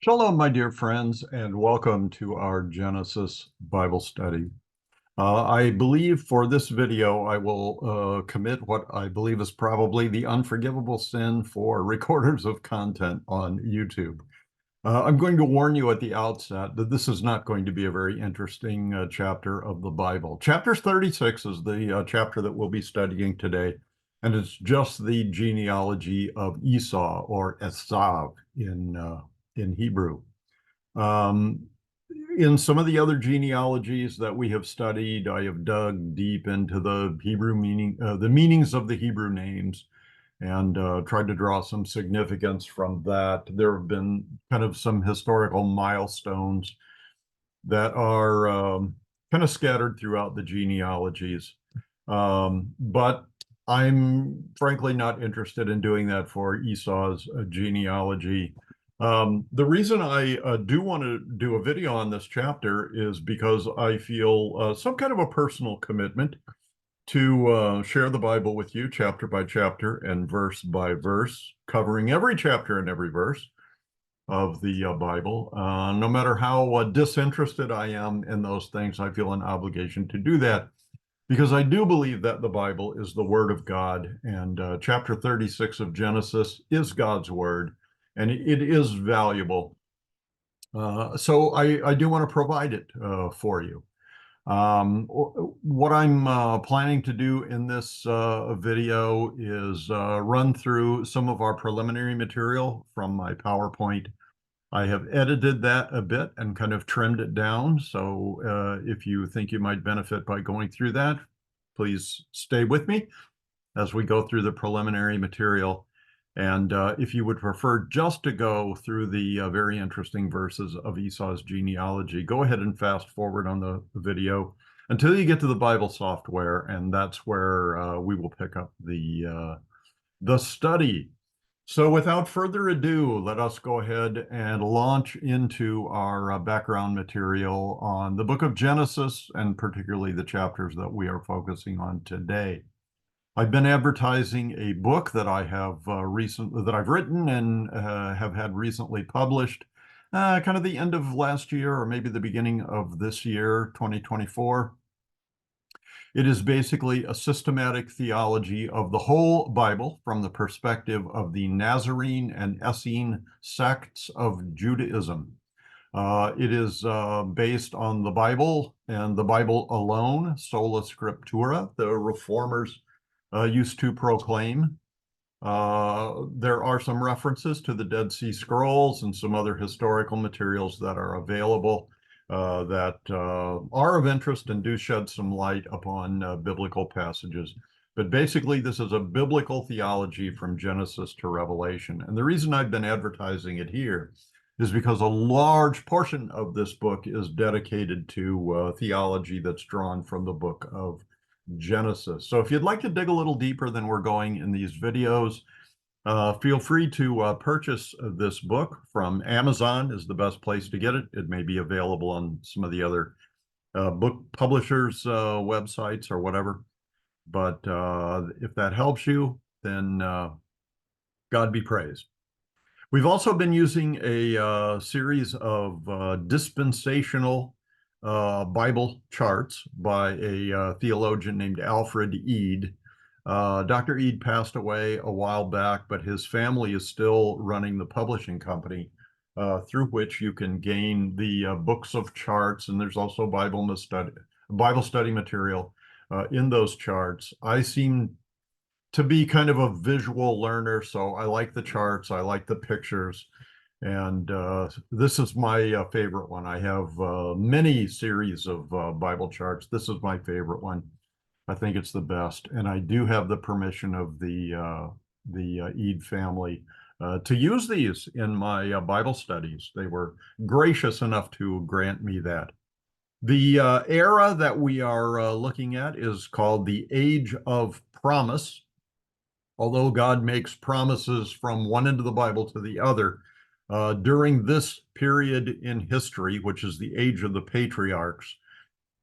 Shalom, my dear friends, and welcome to our Genesis Bible study. I believe for this video, I will commit what I believe is probably the unforgivable sin for recorders of content on YouTube. I'm going to warn you at the outset that this is not going to be a very interesting chapter of the Bible. Chapter 36 is the chapter that we'll be studying today, and it's just the genealogy of Esau, or Esav in Hebrew. Um, in some of the other genealogies that we have studied, I have dug deep into the the meanings of the Hebrew names, and tried to draw some significance from that. There have been kind of some historical milestones that are kind of scattered throughout the genealogies. But I'm frankly not interested in doing that for Esau's genealogy. The reason I do want to do a video on this chapter is because I feel some kind of a personal commitment to share the Bible with you chapter by chapter and verse by verse, covering every chapter and every verse of the Bible. No matter how disinterested I am in those things, I feel an obligation to do that because I do believe that the Bible is the Word of God, and chapter 36 of Genesis is God's Word, and it is valuable. So I do want to provide it for you. What I'm planning to do in this video is run through some of our preliminary material from my PowerPoint. I have edited that a bit and kind of trimmed it down. So if you think you might benefit by going through that, please stay with me as we go through the preliminary material. And if you would prefer just to go through the very interesting verses of Esau's genealogy, go ahead and fast forward on the video until you get to the Bible software, and that's where we will pick up the study. So without further ado, let us go ahead and launch into our background material on the book of Genesis, and particularly the chapters that we are focusing on today. I've been advertising a book that I have that I've written and have had recently published, kind of the end of last year or maybe the beginning of this year, 2024. It is basically a systematic theology of the whole Bible from the perspective of the Nazarene and Essene sects of Judaism. It is based on the Bible and the Bible alone, sola scriptura, the reformers used to proclaim. There are some references to the Dead Sea Scrolls and some other historical materials that are available that are of interest and do shed some light upon biblical passages. But basically, this is a biblical theology from Genesis to Revelation. And the reason I've been advertising it here is because a large portion of this book is dedicated to theology that's drawn from the book of Genesis. So if you'd like to dig a little deeper than we're going in these videos, feel free to purchase this book from Amazon is the best place to get it. It may be available on some of the other book publishers' websites or whatever. But if that helps you, then God be praised. We've also been using a series of dispensational Bible charts by a theologian named Alfred Eade. Dr. Eade passed away a while back, but his family is still running the publishing company through which you can gain the books of charts, and there's also Bible study material in those charts. I seem to be kind of a visual learner, so I like the charts, I like the pictures. And this is my favorite one. I have many series of Bible charts. This is my favorite one. I think it's the best. And I do have the permission of the Eade family to use these in my Bible studies. They were gracious enough to grant me that. The era that we are looking at is called the Age of Promise. Although God makes promises from one end of the Bible to the other, during this period in history, which is the age of the patriarchs,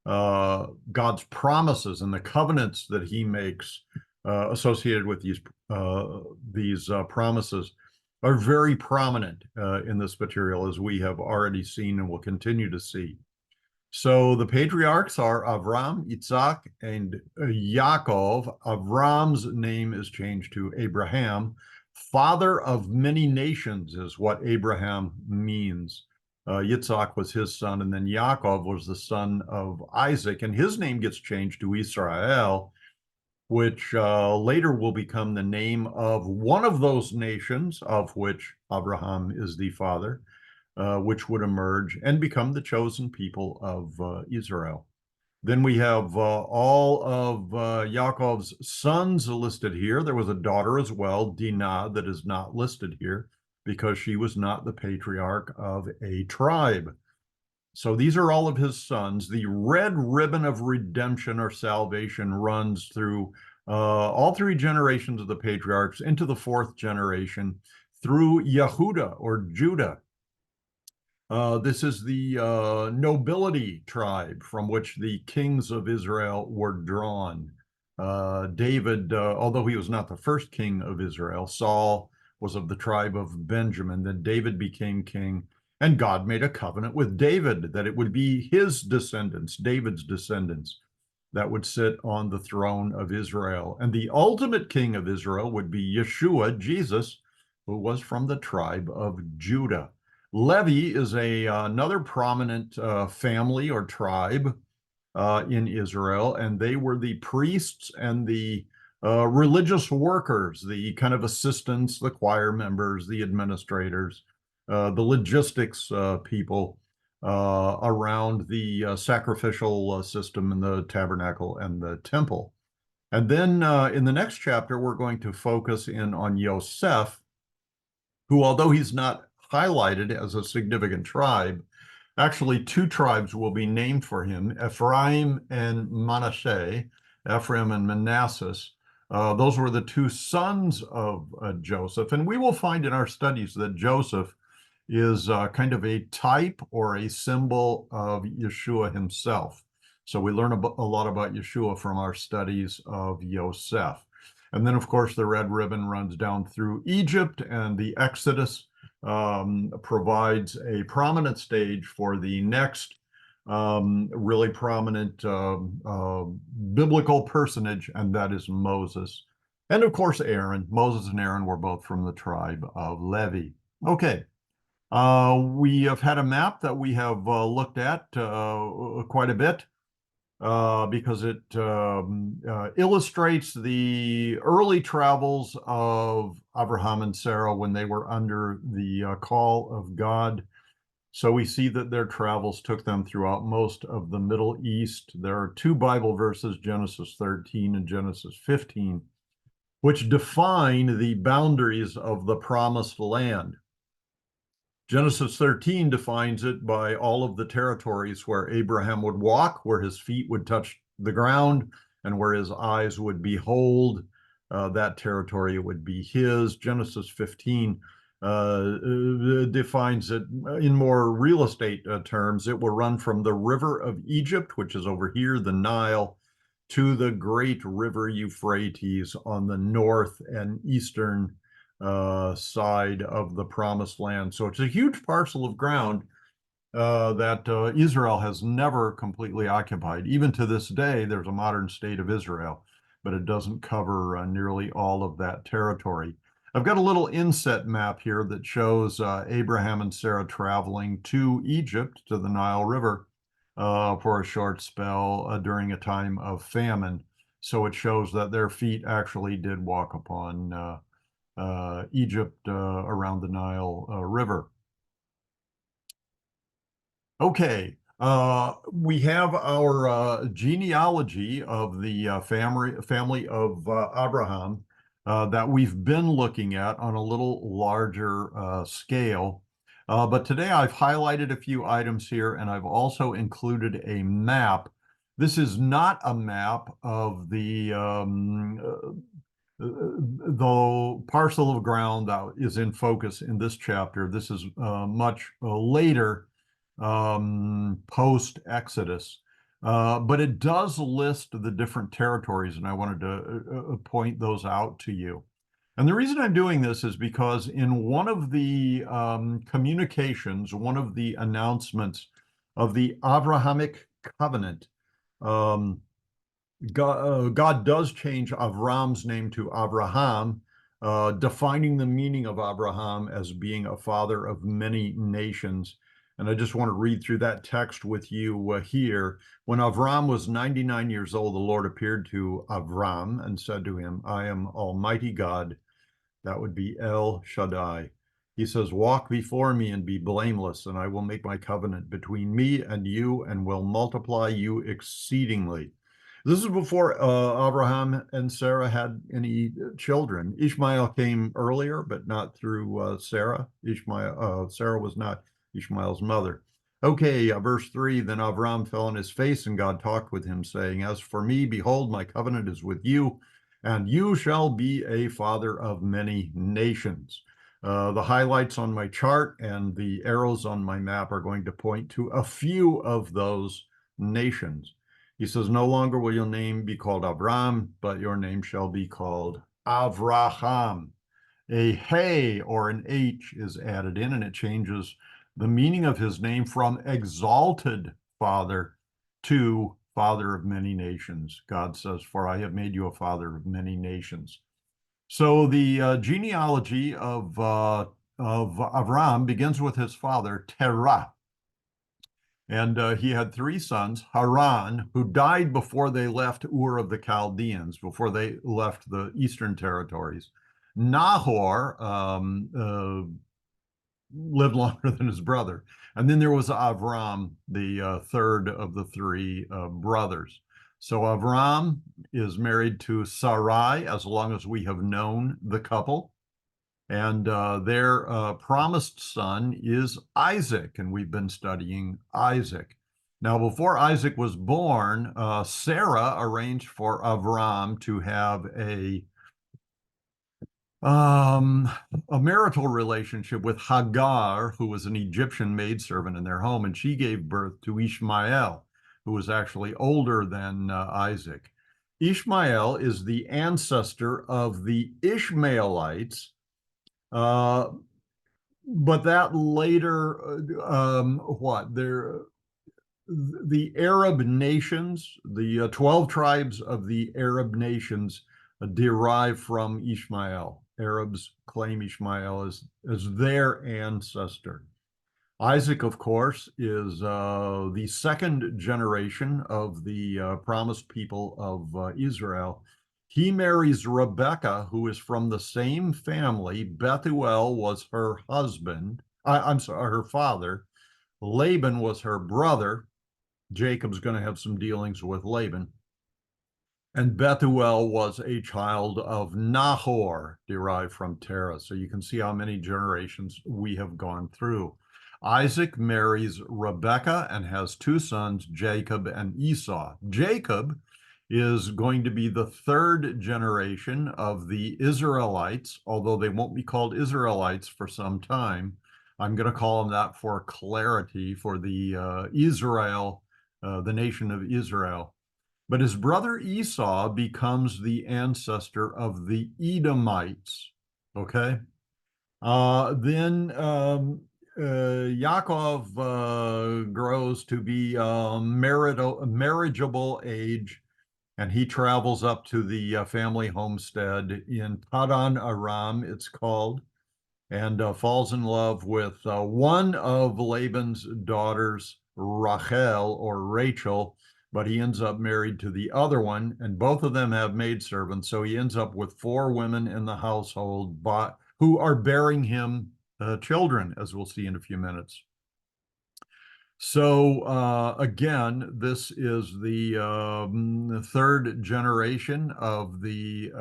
God's promises and the covenants that he makes associated with these promises are very prominent in this material, as we have already seen and will continue to see. So the patriarchs are Avram, Yitzhak, and Yaakov. Avram's name is changed to Abraham. Father of many nations is what Abraham means. Yitzhak was his son, and then Yaakov was the son of Isaac, and his name gets changed to Israel, which later will become the name of one of those nations, of which Abraham is the father, which would emerge and become the chosen people of Israel. Then we have all of Yaakov's sons listed here. There was a daughter as well, Dinah, that is not listed here because she was not the patriarch of a tribe. So these are all of his sons. The red ribbon of redemption or salvation runs through all three generations of the patriarchs into the fourth generation through Yehuda or Judah. This is the nobility tribe from which the kings of Israel were drawn. David, although he was not the first king of Israel, Saul was of the tribe of Benjamin. Then David became king, and God made a covenant with David that it would be his descendants, David's descendants, that would sit on the throne of Israel. And the ultimate king of Israel would be Yeshua, Jesus, who was from the tribe of Judah. Levi is another prominent family or tribe in Israel, and they were the priests and the religious workers, the kind of assistants, the choir members, the administrators, the logistics people around the sacrificial system in the tabernacle and the temple. And then in the next chapter, we're going to focus in on Yosef, who, although he's not highlighted as a significant tribe, actually two tribes will be named for him, Ephraim and Manasseh, Ephraim and Manasseh. Those were the two sons of Joseph. And we will find in our studies that Joseph is kind of a type or a symbol of Yeshua himself. So we learn a lot about Yeshua from our studies of Yosef. And then, of course, the red ribbon runs down through Egypt, and the Exodus provides a prominent stage for the next really prominent biblical personage, and that is Moses. And of course, Aaron. Moses and Aaron were both from the tribe of Levi. Okay. We have had a map that we have looked at quite a bit because it illustrates the early travels of Abraham and Sarah when they were under the call of God. So we see that their travels took them throughout most of the Middle East. There are two Bible verses, Genesis 13 and Genesis 15, which define the boundaries of the promised land. Genesis 13 defines it by all of the territories where Abraham would walk, where his feet would touch the ground, and where his eyes would behold. That territory would be his. Genesis 15 defines it in more real estate terms. It will run from the river of Egypt, which is over here, the Nile, to the great river Euphrates on the north and eastern side of the promised land. So it's a huge parcel of ground that Israel has never completely occupied. Even to this day, there's a modern state of Israel, but it doesn't cover nearly all of that territory. I've got a little inset map here that shows Abraham and Sarah traveling to Egypt, to the Nile River, for a short spell during a time of famine. So it shows that their feet actually did walk upon Egypt around the Nile River. Okay, we have our genealogy of the family of Abraham that we've been looking at on a little larger scale. But today I've highlighted a few items here, and I've also included a map. This is not a map of the parcel of ground that is in focus in this chapter. This is much later, post-Exodus. But it does list the different territories, and I wanted to point those out to you. And the reason I'm doing this is because in one of the communications, one of the announcements of the Abrahamic covenant, um, God does change Avram's name to Abraham, defining the meaning of Abraham as being a father of many nations. And I just want to read through that text with you here. When Avram was 99 years old, the Lord appeared to Avram and said to him, I am Almighty God. That would be El Shaddai. He says, walk before me and be blameless, and I will make my covenant between me and you and will multiply you exceedingly. This is before Abraham and Sarah had any children. Ishmael came earlier, but not through Sarah. Sarah was not Ishmael's mother. Okay, verse 3, then Avram fell on his face, and God talked with him, saying, as for me, behold, my covenant is with you, and you shall be a father of many nations. The highlights on my chart and the arrows on my map are going to point to a few of those nations. He says, no longer will your name be called Abram, but your name shall be called Avraham. A hey or an H is added in, and it changes the meaning of his name from exalted father to father of many nations. God says, for I have made you a father of many nations. So the genealogy of Avram begins with his father, Terah. And he had three sons, Haran, who died before they left Ur of the Chaldeans, before they left the eastern territories. Nahor lived longer than his brother. And then there was Avram, the third of the three brothers. So Avram is married to Sarai as long as we have known the couple. And their promised son is Isaac, and we've been studying Isaac. Now, before Isaac was born, Sarah arranged for Avram to have a marital relationship with Hagar, who was an Egyptian maidservant in their home, and she gave birth to Ishmael, who was actually older than Isaac. Ishmael is the ancestor of the Ishmaelites, but that later, the Arab nations, the 12 tribes of the Arab nations derive from Ishmael. Arabs claim Ishmael as their ancestor. Isaac, of course, is the second generation of the promised people of Israel. He marries Rebekah, who is from the same family. Bethuel was her husband. I'm sorry, her father. Laban was her brother. Jacob's going to have some dealings with Laban. And Bethuel was a child of Nahor, derived from Terah. So you can see how many generations we have gone through. Isaac marries Rebekah and has two sons, Jacob and Esau. Jacob is going to be the third generation of the Israelites, although they won't be called Israelites for some time. I'm going to call them that for clarity, for the Israel, the nation of Israel. But his brother Esau becomes the ancestor of the Edomites. Okay. Then Yaakov grows to be marriageable age, and he travels up to the family homestead in Padan Aram, it's called, and falls in love with one of Laban's daughters, Rachel or Rachel, but he ends up married to the other one, and both of them have maidservants. So he ends up with four women in the household who are bearing him children, as we'll see in a few minutes. So again, this is the third generation of the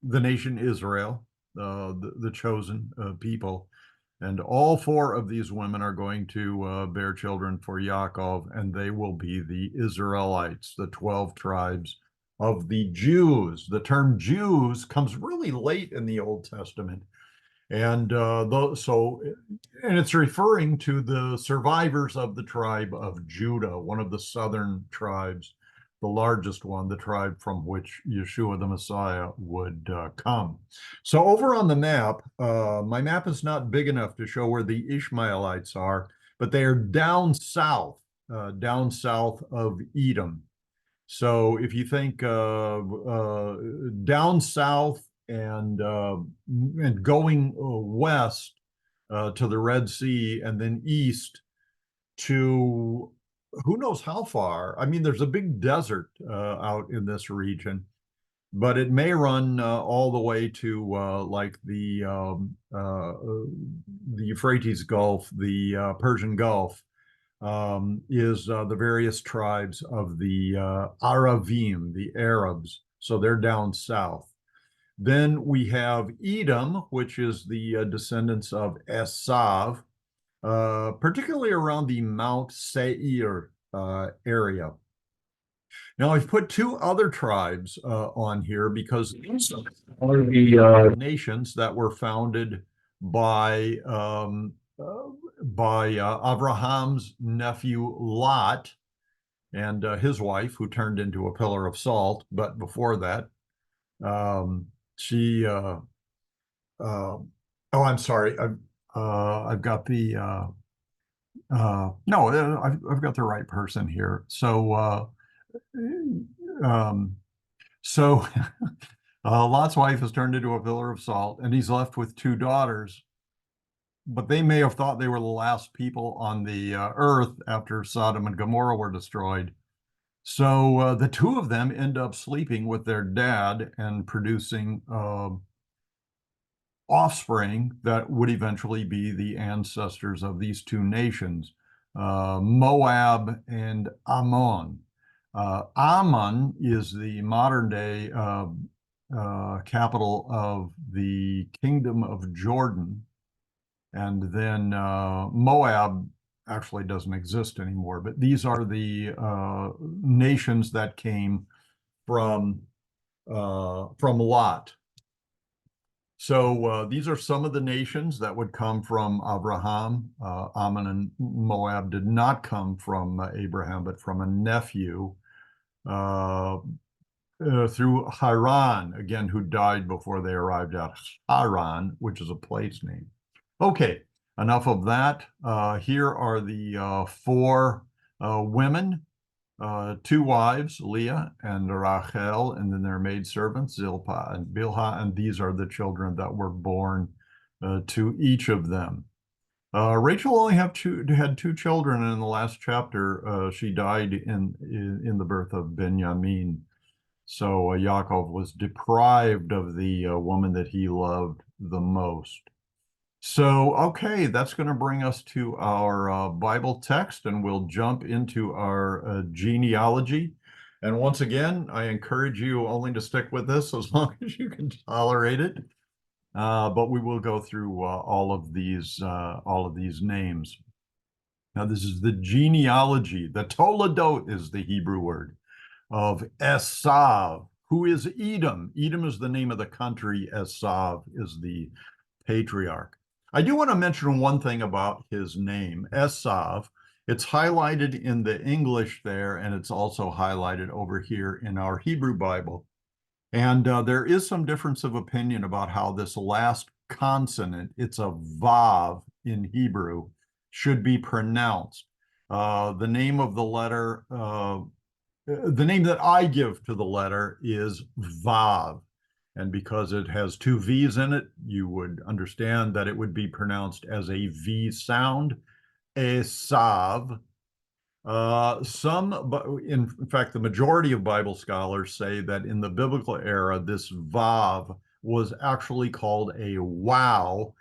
nation Israel, the chosen people. And all four of these women are going to bear children for Yaakov, and they will be the Israelites, the 12 tribes of the Jews. The term Jews comes really late in the Old Testament. And and it's referring to the survivors of the tribe of Judah, one of the southern tribes the largest one, the tribe from which Yeshua the Messiah would come. So over on the map, my map is not big enough to show where the Ishmaelites are, but they are down south of Edom. So if you think down south and going west to the Red Sea and then east to who knows how far. I mean, there's a big desert out in this region, but it may run all the way to like the Euphrates Gulf, the Persian Gulf, is the various tribes of the Aravim, the Arabs. So they're down south. Then we have Edom, which is the descendants of Esav, particularly around the Mount Seir area. Now, I've put two other tribes on here because these are the nations that were founded by Abraham's nephew Lot and his wife, who turned into a pillar of salt. But before that, she. Oh, I'm sorry. I've got the. No, I've got the right person here. Um, so Lot's wife has turned into a pillar of salt, and he's left with two daughters. But they may have thought they were the last people on the earth after Sodom and Gomorrah were destroyed. So the two of them end up sleeping with their dad and producing offspring that would eventually be the ancestors of these two nations, Moab and Ammon. Ammon is the modern day capital of the Kingdom of Jordan. And then Moab actually doesn't exist anymore, but these are the nations that came from Lot. So these are some of the nations that would come from Abraham. Ammon and Moab did not come from Abraham, but from a nephew through Haran, again, who died before they arrived at Haran, which is a place name. Okay, enough of that. Here are the four women, two wives, Leah and Rachel, and then their maidservants, Zilpah and Bilhah, and these are the children that were born to each of them. Rachel only had two children, and in the last chapter, she died in the birth of Benjamin. So Yaakov was deprived of the woman that he loved the most. So, okay, that's going to bring us to our Bible text, and we'll jump into our genealogy. And once again, I encourage you only to stick with this as long as you can tolerate it. But we will go through all of these names. Now, this is the genealogy. The Toledot is the Hebrew word of Esav, who is Edom. Edom is the name of the country. Esav is the patriarch. I do want to mention one thing about his name, Esav. It's highlighted in the English there, and it's also highlighted over here in our Hebrew Bible. And there is some difference of opinion about how this last consonant, it's a vav in Hebrew, should be pronounced. The name of the letter, the name that I give to the letter is vav. And because it has two V's in it, you would understand that it would be pronounced as a V sound, Esav. In fact, the majority of Bible scholars say that in the biblical era, this Vav was actually called a wow,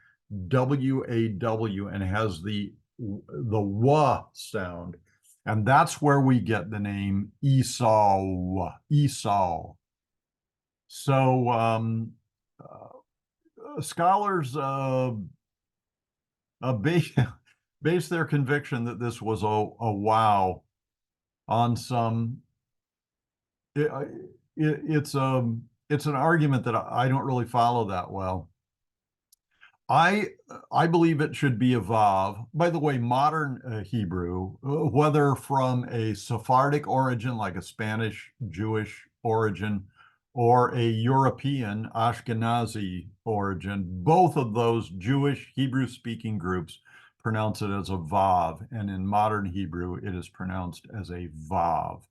W-A-W, and has the wa sound. And that's where we get the name Esau, Esau. So scholars base their conviction that this was a wow on some. It's an argument that I don't really follow that well. I I believe it should be a Vav. By the way, modern Hebrew, whether from a Sephardic origin, like a Spanish Jewish origin, or a European Ashkenazi origin, both of those Jewish Hebrew speaking groups pronounce it as a Vav, and in modern Hebrew, it is pronounced as a Vav.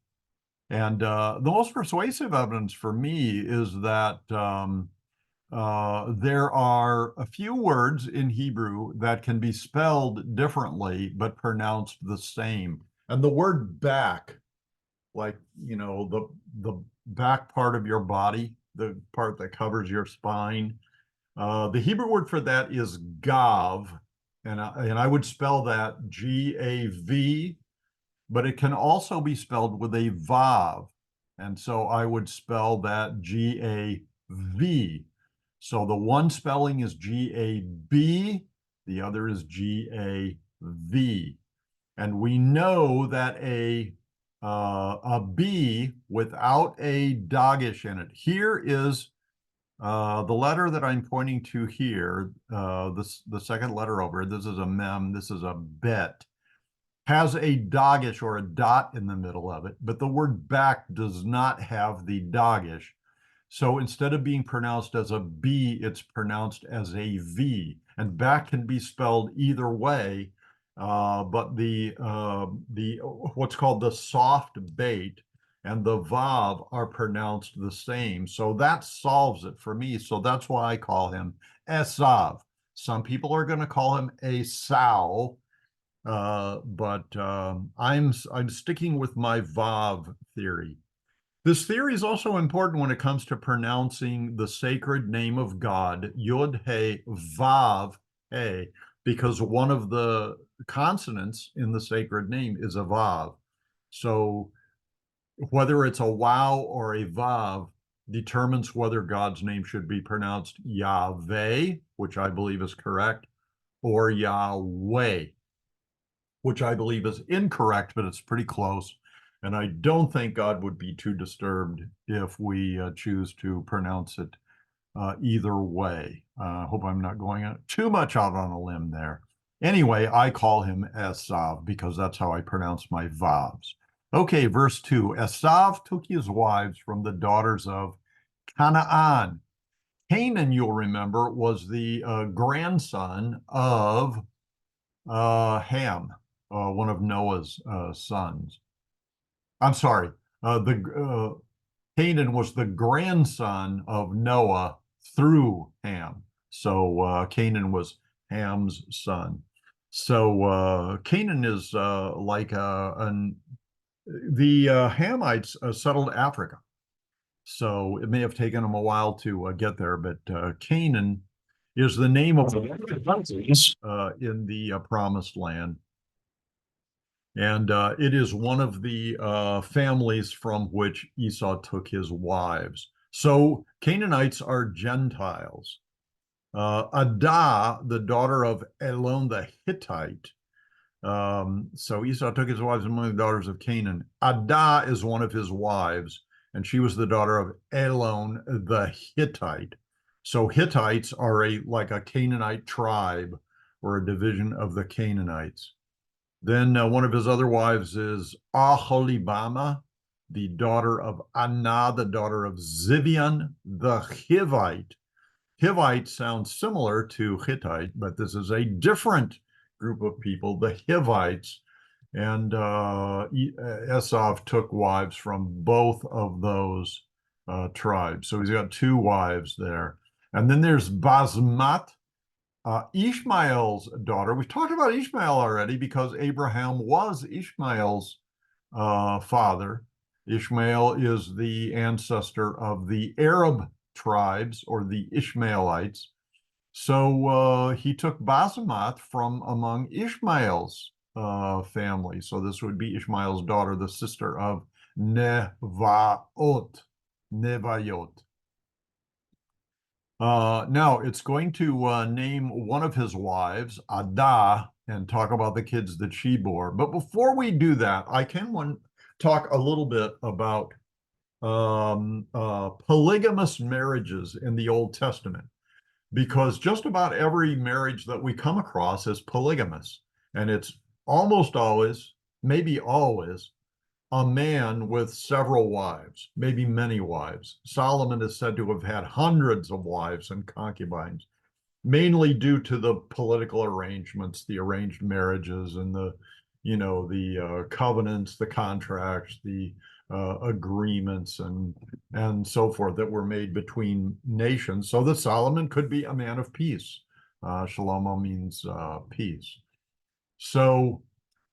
And the most persuasive evidence for me is that there are a few words in Hebrew that can be spelled differently but pronounced the same. And the word back, like, the back part of your body, the part that covers your spine, the Hebrew word for that is gav, and I would spell that G-A-V, but it can also be spelled with a vav. And so I would spell that G-A-V. So the one spelling is G-A-B, the other is G-A-V. And we know that a B without a dagesh in it. Here is the letter that I'm pointing to here, the second letter over. This is a mem, this is a bet, has a dagesh or a dot in the middle of it, but the word back does not have the dagesh. So instead of being pronounced as a B, it's pronounced as a V. And back can be spelled either way, but the what's called the soft bait and the vav are pronounced the same. So that solves it for me. So that's why I call him Esav. Some people are going to call him Esau, but I'm sticking with my Vav theory. This theory is also important when it comes to pronouncing the sacred name of God, Yod He Vav He, because one of the consonants in the sacred name is a Vav. So whether it's a Wow or a Vav determines whether God's name should be pronounced Yahweh, which I believe is correct, or Yahweh, which I believe is incorrect, but it's pretty close. And I don't think God would be too disturbed if we choose to pronounce it either way. Hope I'm not going too much out on a limb there. Anyway, I call him Esav because that's how I pronounce my vavs. Okay, verse 2. Esav took his wives from the daughters of Canaan. Canaan, you'll remember, was the grandson of Ham, one of Noah's sons. I'm sorry, the Canaan was the grandson of Noah through Ham. So Canaan was Ham's son. So Canaan is like the Hamites settled Africa. So it may have taken them a while to get there, but Canaan is the name of in the promised land. And it is one of the families from which Esau took his wives. So Canaanites are Gentiles. Adah, the daughter of Elon the Hittite. So Esau took his wives among the daughters of Canaan. Adah is one of his wives, and she was the daughter of Elon the Hittite. So Hittites are like a Canaanite tribe or a division of the Canaanites. Then one of his other wives is Aholibama, the daughter of Anah, the daughter of Zivian the Hivite. Hivite sounds similar to Hittite, but this is a different group of people, the Hivites. And Esav took wives from both of those tribes. So he's got two wives there. And then there's Basmat, Ishmael's daughter. We've talked about Ishmael already because Abraham was Ishmael's father. Ishmael is the ancestor of the Arab tribes or the Ishmaelites. So he took Basemath from among Ishmael's family. So this would be Ishmael's daughter, the sister of Nevayot. Now it's going to name one of his wives, Adah, and talk about the kids that she bore. But before we do that, I can talk a little bit about polygamous marriages in the Old Testament. because just about every marriage that we come across is polygamous. And it's almost always, maybe always, a man with several wives, maybe many wives. Solomon is said to have had hundreds of wives and concubines, mainly due to the political arrangements, the arranged marriages, and the covenants, the contracts, the agreements, and so forth that were made between nations, so that Solomon could be a man of peace. Shalomo means peace. So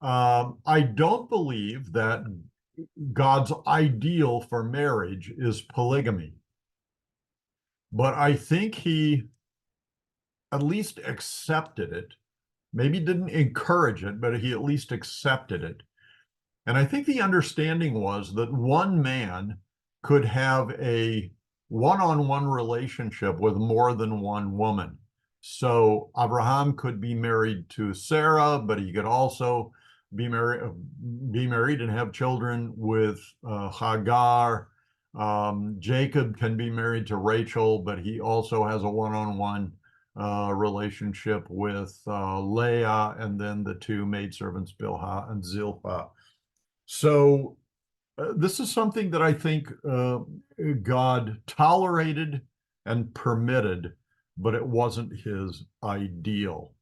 I don't believe that God's ideal for marriage is polygamy, but I think he at least accepted it. Maybe didn't encourage it, but he at least accepted it. And I think the understanding was that one man could have a one-on-one relationship with more than one woman. So Abraham could be married to Sarah, but he could also be married and have children with Hagar. Jacob can be married to Rachel, but he also has a one-on-one relationship with Leah, and then the two maidservants, Bilhah and Zilpah. So this is something that I think God tolerated and permitted, but it wasn't his ideal.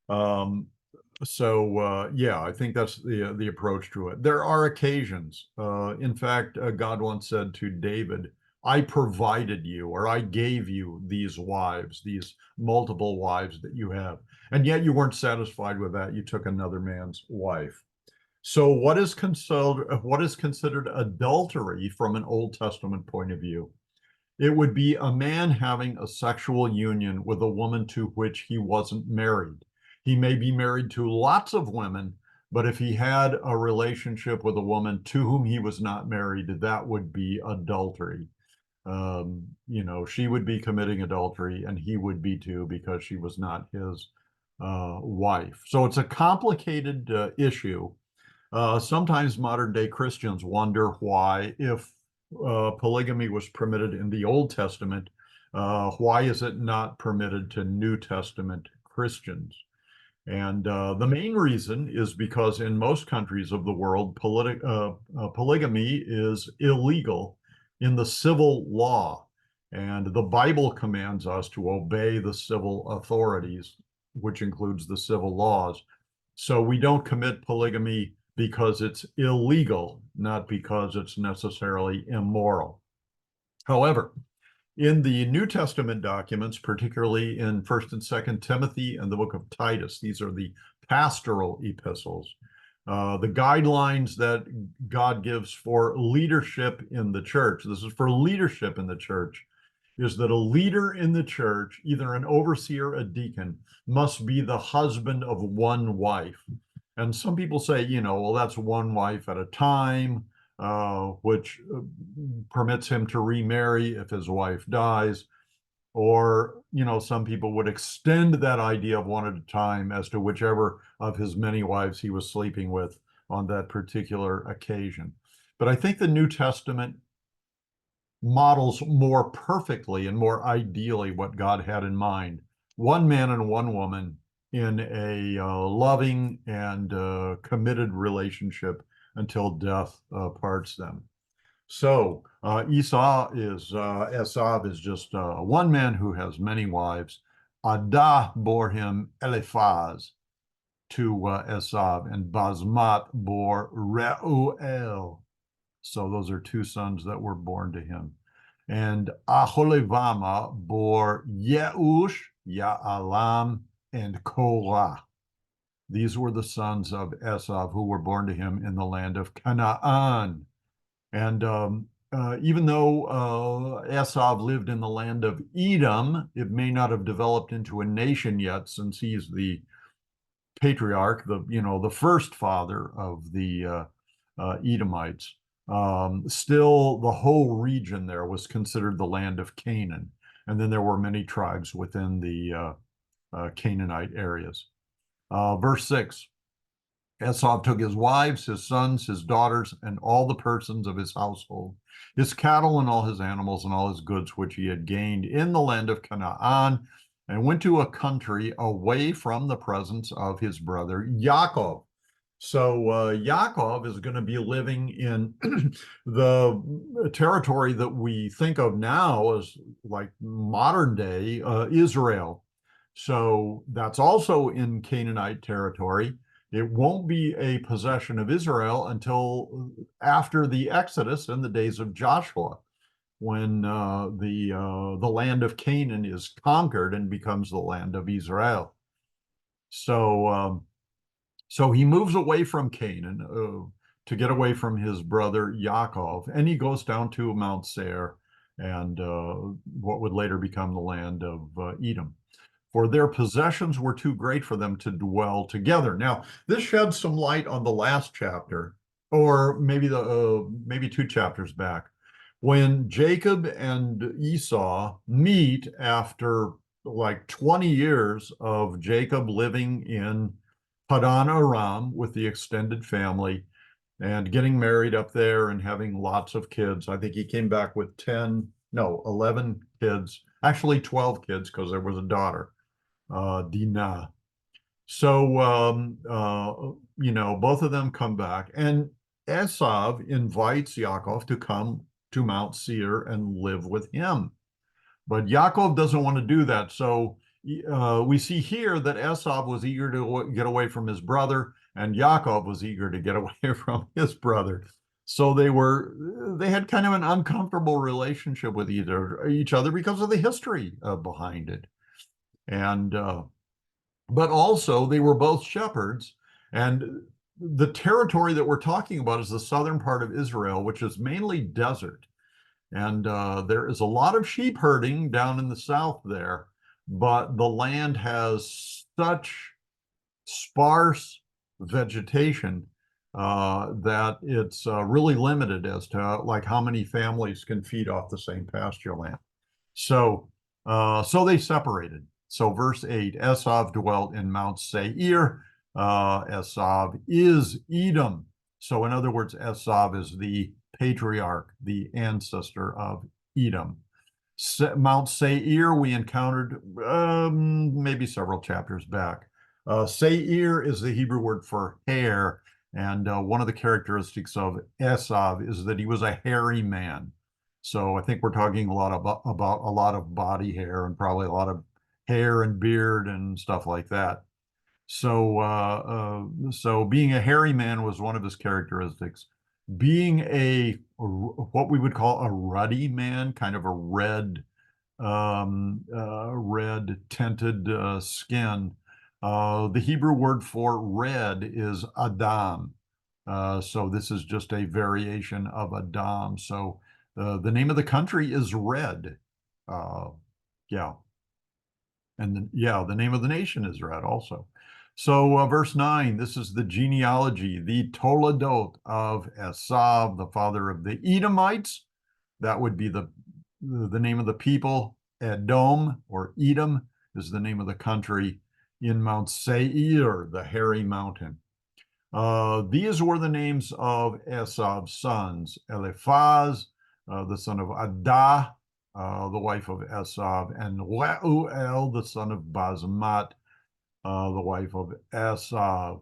Yeah, I think that's the approach to it. There are occasions. In fact, God once said to David, I provided you, or I gave you these wives, these multiple wives that you have. And yet you weren't satisfied with that. You took another man's wife. So what is considered adultery from an Old Testament point of view? It would be a man having a sexual union with a woman to which he wasn't married. He may be married to lots of women, but if he had a relationship with a woman to whom he was not married, that would be adultery. She would be committing adultery, and he would be too, because she was not his wife. So it's a complicated issue. Sometimes modern day Christians wonder why, if polygamy was permitted in the Old Testament, why is it not permitted to New Testament Christians? And the main reason is because in most countries of the world, polygamy is illegal in the civil law. And the Bible commands us to obey the civil authorities, which includes the civil laws. So we don't commit polygamy because it's illegal, not because it's necessarily immoral. However, in the New Testament documents, particularly in 1st and 2nd Timothy and the book of Titus, these are the pastoral epistles, the guidelines that God gives for leadership in the church. This is for leadership in the church, is that a leader in the church, either an overseer, a deacon, must be the husband of one wife. And some people say, well, that's one wife at a time, which permits him to remarry if his wife dies. Or, some people would extend that idea of one at a time as to whichever of his many wives he was sleeping with on that particular occasion. But I think the New Testament models more perfectly and more ideally what God had in mind. One man and one woman in a loving and committed relationship until death parts them. So Esav is just one man who has many wives. Adah bore him Eliphaz to Esav, and Basmat bore Reuel. So those are two sons that were born to him. And Aholivama bore Yeush, Ya'alam, and Korah. These were the sons of Esav who were born to him in the land of Canaan. And even though Esav lived in the land of Edom, it may not have developed into a nation yet, since he's the patriarch, the first father of the Edomites. Still, the whole region there was considered the land of Canaan. And then there were many tribes within the Canaanite areas. Verse 6, Esau took his wives, his sons, his daughters, and all the persons of his household, his cattle and all his animals and all his goods which he had gained in the land of Canaan, and went to a country away from the presence of his brother Yaakov. So Yaakov is going to be living in the territory that we think of now as like modern day Israel. So that's also in Canaanite territory. It won't be a possession of Israel until after the Exodus in the days of Joshua, when the land of Canaan is conquered and becomes the land of Israel. So so he moves away from Canaan to get away from his brother Yaakov, and he goes down to Mount Seir and what would later become the land of Edom. For their possessions were too great for them to dwell together. Now, this sheds some light on the last chapter, or maybe maybe two chapters back, when Jacob and Esau meet after like 20 years of Jacob living in Padan Aram with the extended family and getting married up there and having lots of kids. I think he came back with 10, no, 11 kids, actually 12 kids because there was a daughter, Dinah. So, both of them come back, and Esau invites Yaakov to come to Mount Seir and live with him. But Yaakov doesn't want to do that. So we see here that Esau was eager to get away from his brother, and Yaakov was eager to get away from his brother. So they had kind of an uncomfortable relationship with each other because of the history behind it. And but also they were both shepherds, and the territory that we're talking about is the southern part of Israel, which is mainly desert. And there is a lot of sheep herding down in the south there, but the land has such sparse vegetation that it's really limited as to like how many families can feed off the same pasture land. So, so they separated. So verse 8, Esau dwelt in Mount Seir. Esau is Edom. So in other words, Esau is the patriarch, the ancestor of Edom. Mount Seir we encountered maybe several chapters back. Seir is the Hebrew word for hair, and one of the characteristics of Esau is that he was a hairy man. So I think we're talking a lot about a lot of body hair and probably a lot of hair and beard and stuff like that. So being a hairy man was one of his characteristics. Being what we would call a ruddy man, kind of a red tinted skin. The Hebrew word for red is Adam. So this is just a variation of Adam. So the name of the country is Red. Yeah. And the name of the nation is Red also. So verse 9, this is the genealogy, the Toledot of Esau, the father of the Edomites. That would be the name of the people. Edom or Edom is the name of the country in Mount Seir, the hairy mountain. These were the names of Esau's sons: Eliphaz, the son of Adah, the wife of Esau, and Reuel, the son of Basmat, the wife of Esau.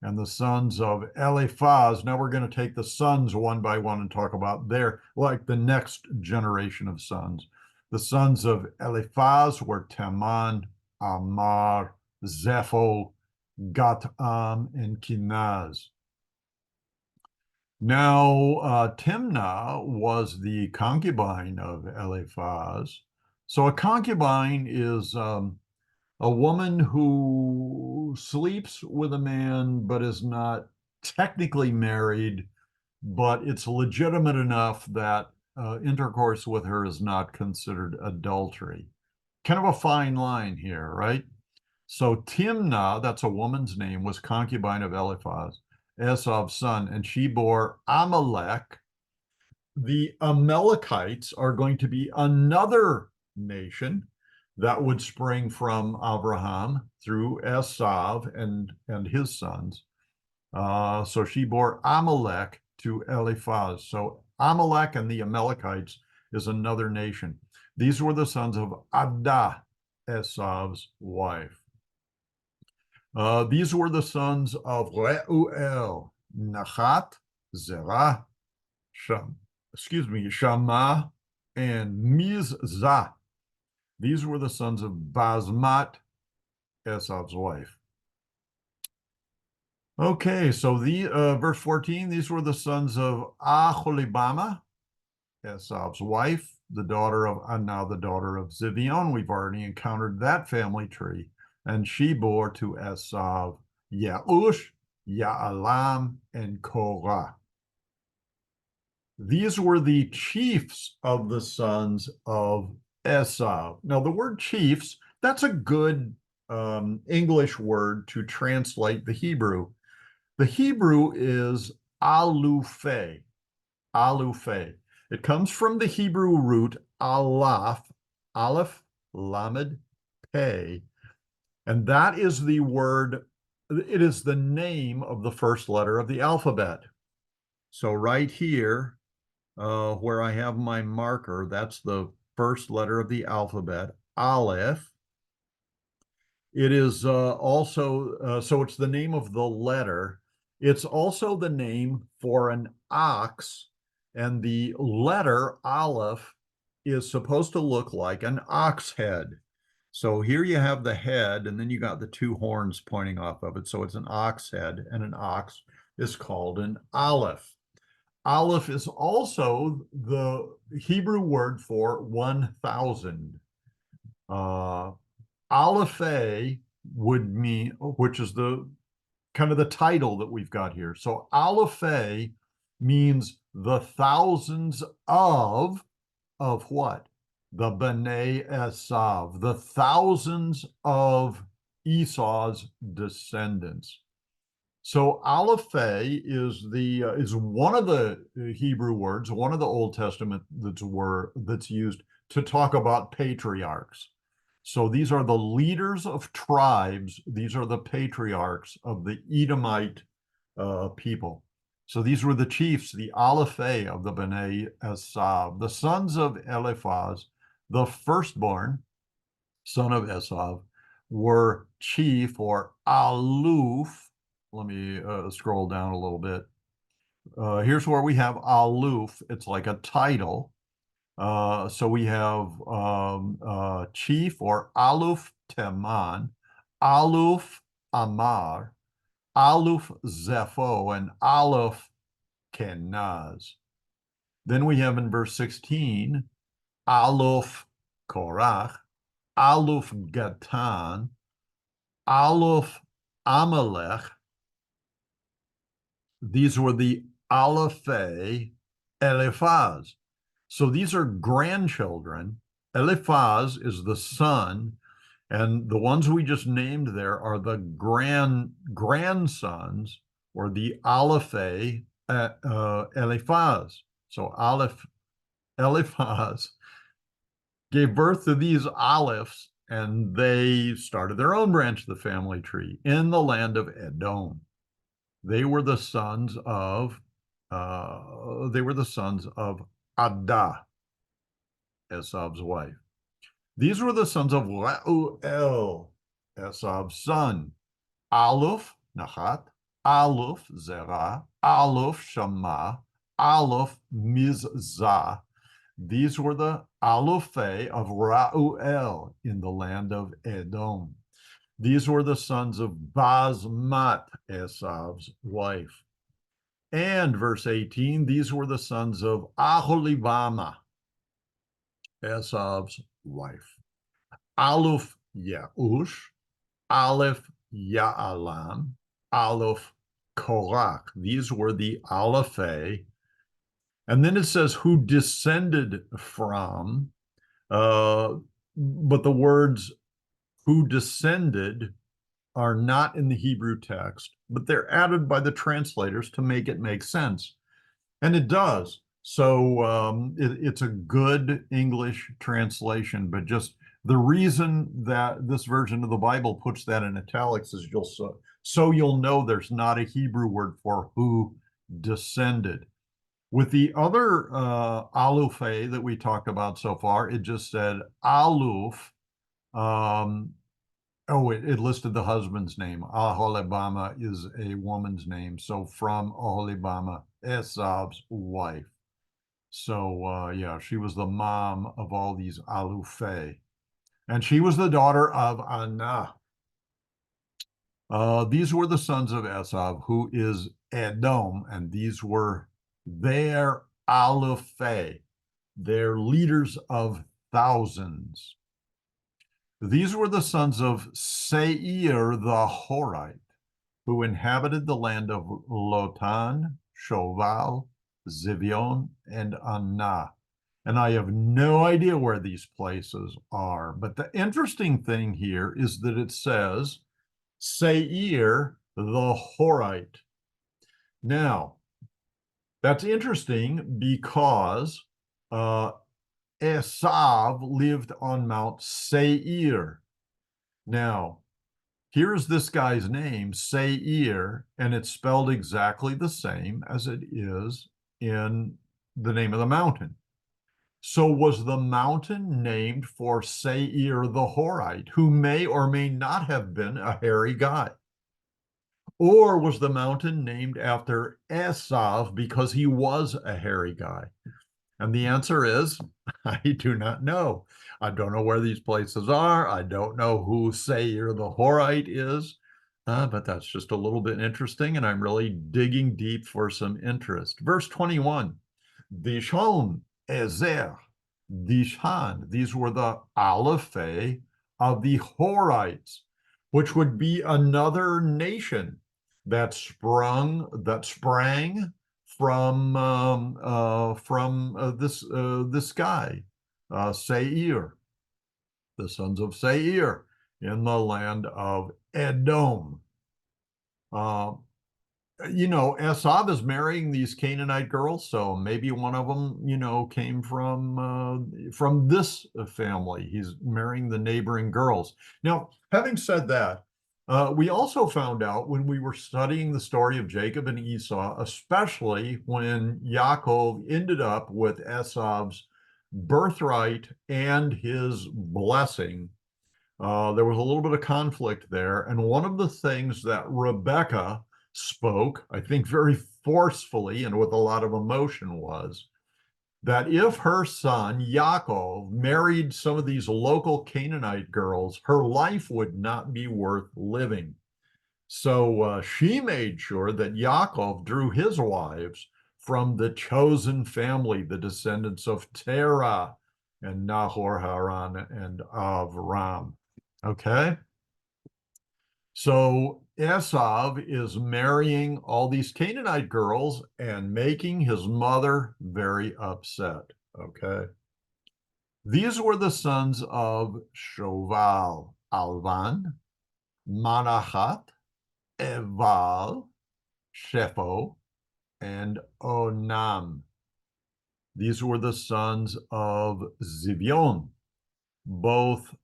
And the sons of Eliphaz. Now we're going to take the sons one by one and talk about their, like the next generation of sons. The sons of Eliphaz were Teman, Amar, Zepho, Gatam, and Kenaz. Now, Timnah was the concubine of Eliphaz. So a concubine is a woman who sleeps with a man but is not technically married, but it's legitimate enough that intercourse with her is not considered adultery. Kind of a fine line here, right? So Timnah, that's a woman's name, was concubine of Eliphaz, Esau's son, and she bore Amalek. The Amalekites are going to be another nation that would spring from Abraham through Esau and his sons. So she bore Amalek to Eliphaz. So Amalek and the Amalekites is another nation. These were the sons of Adah, Esav's wife. These were the sons of Reuel, Nachat, Zerah, Shammah, and Mizah. These were the sons of Basmat, Esav's wife. Okay, so the verse 14, these were the sons of Aholibama, Esav's wife, the daughter of Anah, the daughter of Zibeon. We've already encountered that family tree. And she bore to Esav Yeush, Ya'alam, and Korah. These were the chiefs of the sons of Esav. Now, the word chiefs, that's a good English word to translate the Hebrew. The Hebrew is alufei, alufei. It comes from the Hebrew root aleph, aleph, lamed, pei, and that is the word, it is the name of the first letter of the alphabet. So right here, where I have my marker, that's the first letter of the alphabet, aleph. It is also, so it's the name of the letter. It's also the name for an ox, and the letter aleph is supposed to look like an ox head. So here you have the head, and then you got the two horns pointing off of it. So it's an ox head, and an ox is called an aleph. Aleph is also the Hebrew word for 1,000. Aleph would mean, which is the kind of the title that we've got here. So Aleph means the thousands of what? The Bnei Esav, the thousands of Esau's descendants. So Aleph is one of the Hebrew words, one of the Old Testament that's used to talk about patriarchs. So these are the leaders of tribes. These are the patriarchs of the Edomite people. So these were the chiefs, the Aleph of the Bnei Esav, the sons of Eliphaz, the firstborn son of Esav, were chief or aloof. Let me scroll down a little bit. Here's where we have aloof. It's like a title. So we have chief or aloof Teman, aloof Amar, aloof Zepho, and aloof Kenaz. Then we have in verse 16, aloof Korach, aloof Gatan, aloof Amalek. These were the Alephei Eliphaz. So these are grandchildren. Eliphaz is the son, and the ones we just named there are the grandsons, or the Alephei Eliphaz. So Eliphaz gave birth to these Alephs, and they started their own branch of the family tree in the land of Edom. They were the sons of Adah, Esav's wife. These were the sons of Reuel, Esav's son. Aleph, Nachat, Aleph, Zerah, Aleph, Shammah, Aleph, Mizah. These were the Alephei of Reuel in the land of Edom. These were the sons of Basmat, Esav's wife. And verse 18, these were the sons of Aholibama, Esav's wife. Aleph Yeush, Aleph Ya'alam, Aleph Korach. These were the Alephei. And then it says who descended from, but the words who descended are not in the Hebrew text, but they're added by the translators to make it make sense. And it does. So it's a good English translation, but just The reason that this version of the Bible puts that in italics is so you'll know there's not a Hebrew word for who descended. With the other Alufe that we talked about so far, it just said Aluf. Um, it listed the husband's name. Aholibama is a woman's name. So from Aholibama, Esav's wife. So yeah, she was the mom of all these Alufe. And she was the daughter of Anah. These were the sons of Esav, who is Edom, and these were their Alephe, their leaders of thousands. These were the sons of Seir the Horite, who inhabited the land of Lotan, Shoval, Zivion, and Anah. And I have no idea where these places are. But the interesting thing here is that it says Seir the Horite. Now, that's interesting because Esav lived on Mount Seir. Now, here's this guy's name, Seir, and it's spelled exactly the same as it is in the name of the mountain. So was the mountain named for Seir the Horite, who may or may not have been a hairy guy? Or was the mountain named after Esav because he was a hairy guy? And the answer is, I do not know. I don't know where these places are. I don't know who Seir the Horite is, but that's just a little bit interesting, and I'm really digging deep for some interest. Verse 21, Dishon, Ezer, Dishan. These were the Alephe of the Horites, which would be another nation that sprang from this guy, Seir, the sons of Seir in the land of Edom. Esav is marrying these Canaanite girls, so maybe one of them, came from this family. He's marrying the neighboring girls. Now, having said that, we also found out when we were studying the story of Jacob and Esau, especially when Yaakov ended up with Esav's birthright and his blessing, there was a little bit of conflict there. And one of the things that Rebecca spoke, I think very forcefully and with a lot of emotion, was that if her son Yaakov married some of these local Canaanite girls, her life would not be worth living. So she made sure that Yaakov drew his wives from the chosen family, the descendants of Terah and Nahor, Haran, and Avram. Okay? So Esav is marrying all these Canaanite girls and making his mother very upset. Okay. These were the sons of Shoval, Alvan, Manahat, Eval, Shepho, and Onam. These were the sons of Zibion, both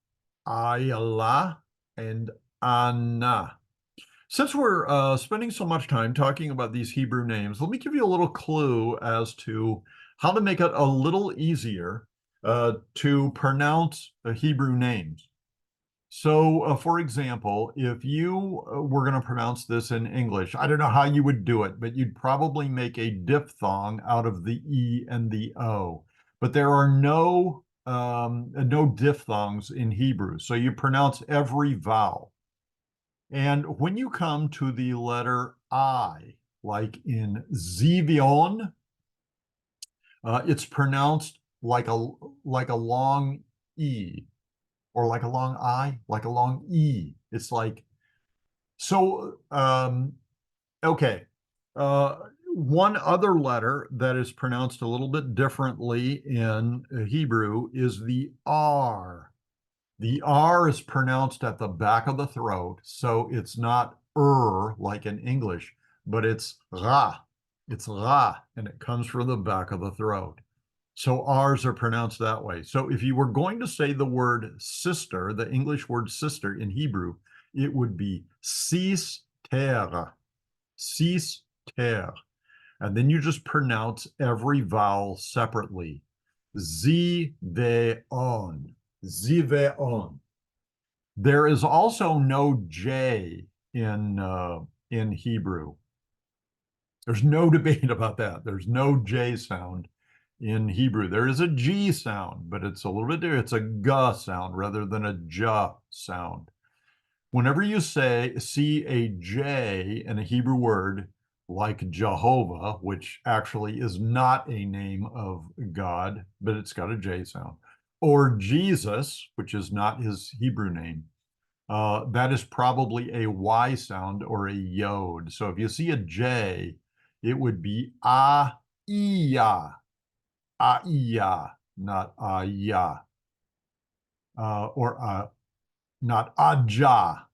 Ayala and Anna. Since we're spending so much time talking about these Hebrew names, let me give you a little clue as to how to make it a little easier to pronounce Hebrew names. So, for example, if you were going to pronounce this in English, I don't know how you would do it, but you'd probably make a diphthong out of the E and the O. But there are no diphthongs in Hebrew, so you pronounce every vowel. And when you come to the letter I, like in Zivion, it's pronounced like a long E, or like a long I, like a long E. It's like, so, okay. One other letter that is pronounced a little bit differently in Hebrew is the R. The R is pronounced at the back of the throat, so it's not like in English, but it's ra. It's ra, and it comes from the back of the throat. So R's are pronounced that way. So if you were going to say the word sister, the English word sister in Hebrew, it would be sister, sister. And then you just pronounce every vowel separately. Ziveon, ziveon. There is also no J in Hebrew. There's no debate about that. There's no J sound in Hebrew. There is a G sound, but it's a little bit different. It's a G sound rather than a J sound. Whenever you see a J in a Hebrew word like Jehovah, which actually is not a name of God, but it's got a J sound, or Jesus, which is not his Hebrew name, that is probably a Y sound or a yod. So if you see a J, it would be a-iya, a-iya, not a-ya, or not aja.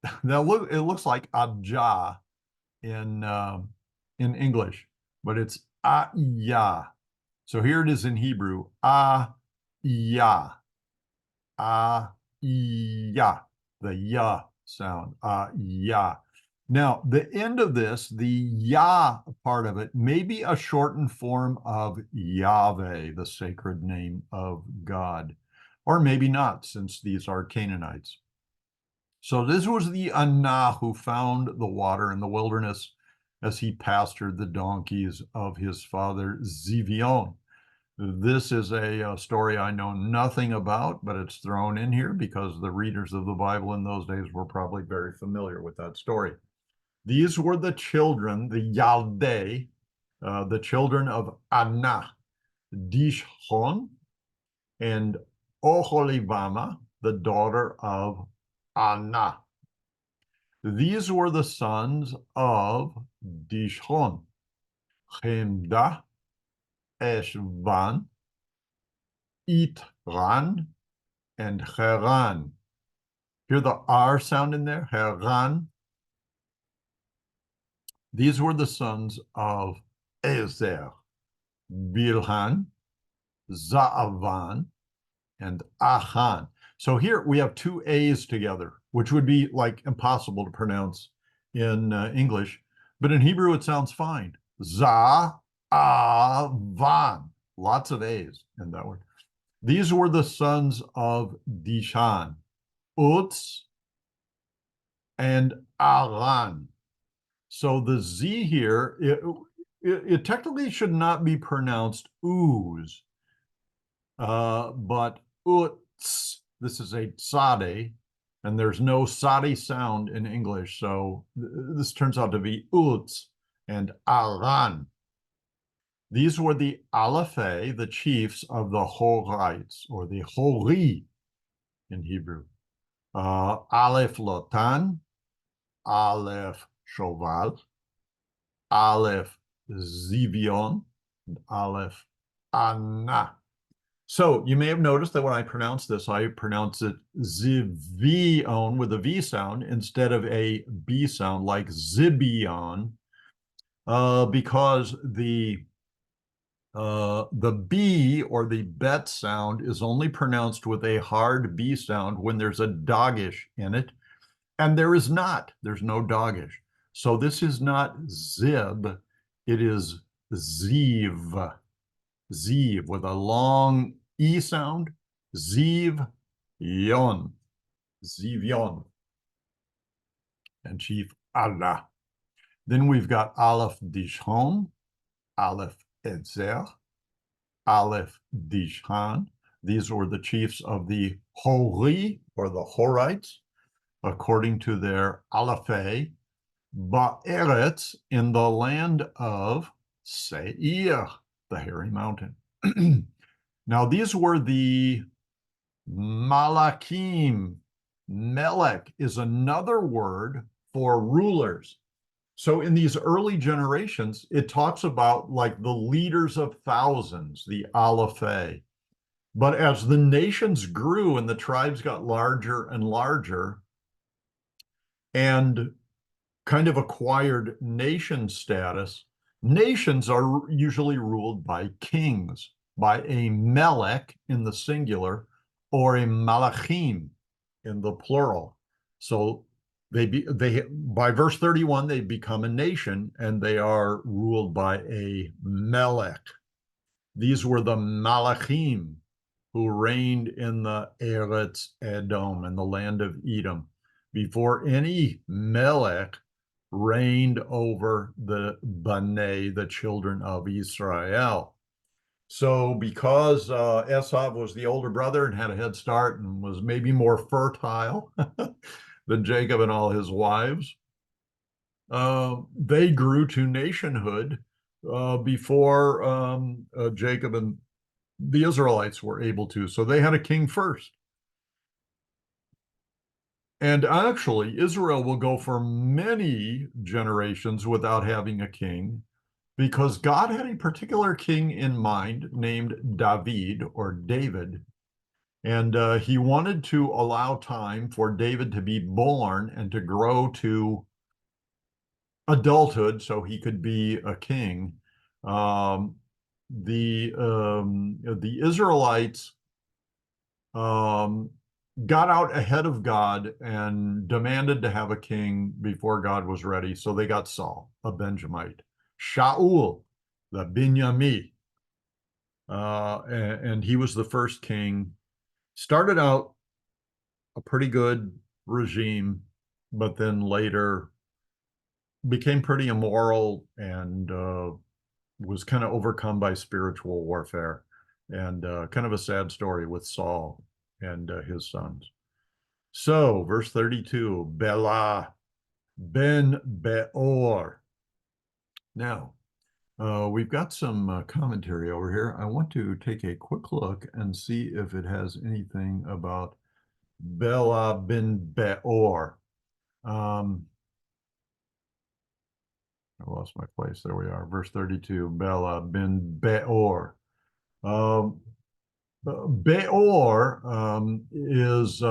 It looks like aja in English, but it's a-iya. So here it is in Hebrew, a-ya, a-ya, the ya sound, ya. Now, the end of this, the ya part of it, may be a shortened form of Yahweh, the sacred name of God, or maybe not, since these are Canaanites. So this was the Anah who found the water in the wilderness as he pastured the donkeys of his father Zivion. This is a story I know nothing about, but it's thrown in here because the readers of the Bible in those days were probably very familiar with that story. These were the children, the Yaldei, the children of Anah, Dishon, and Oholibama, the daughter of Anah. These were the sons of Dishon, Chemda, Eshvan, Itran, and Haran. Hear the R sound in there? Haran. These were the sons of Ezer, Bilhan, Zaavan, and Achan. So here we have two A's together, which would be like impossible to pronounce in English, but in Hebrew it sounds fine. Zaavan. Lots of A's in that word. These were the sons of Dishan, Utz, and Aran. So the Z here, it technically should not be pronounced ooze, but Utz. This is a tzade, and there's no tzade sound in English, so this turns out to be Utz and Aran. These were the Alephe, the chiefs of the Horites, or the Hori in Hebrew. Aleph Lotan, Aleph Shoval, Aleph Zivion, and Aleph Anah. So you may have noticed that when I pronounce this, I pronounce it Zivion with a V sound instead of a B sound like Zibion, because the B or the bet sound is only pronounced with a hard B sound when there's a dogish in it, and there is not. There's no dogish. So this is not zib, it is ziv. Ziv with a long E sound. Ziv yon. Zivion. And Chief Allah. Then we've got Aleph Dishon, Aleph Etzer, Aleph Dishan. These were the chiefs of the Hori, or the Horites, according to their Alephe, Ba'eretz, in the land of Seir, the hairy mountain. Now, these were the Malakim. Melech is another word for rulers. So in these early generations, it talks about like the leaders of thousands, the Alephe. But as the nations grew and the tribes got larger and larger and kind of acquired nation status, nations are usually ruled by kings. by a melech in the singular or a malachim in the plural. So they by verse 31, they become a nation and they are ruled by a melech. These were the malachim who reigned in the Eretz Edom, in the land of Edom, before any melech reigned over the Bnei, the children of Israel. So because Esav was the older brother and had a head start and was maybe more fertile than Jacob and all his wives, they grew to nationhood before Jacob and the Israelites were able to. So they had a king first. And actually, Israel will go for many generations without having a king because God had a particular king in mind named David or David. And he wanted to allow time for David to be born and to grow to adulthood so he could be a king. The Israelites got out ahead of God and demanded to have a king before God was ready. So they got Saul, a Benjamite, Shaul, the Binyami, and he was the first king. Started out a pretty good regime, but then later became pretty immoral and was kind of overcome by spiritual warfare. And kind of a sad story with Saul and his sons. So, verse 32, Bela ben Beor. Now, we've got some commentary over here. I want to take a quick look and see if it has anything about Bela ben Beor. I lost my place. There we are. Verse 32, Bela ben Beor. Beor is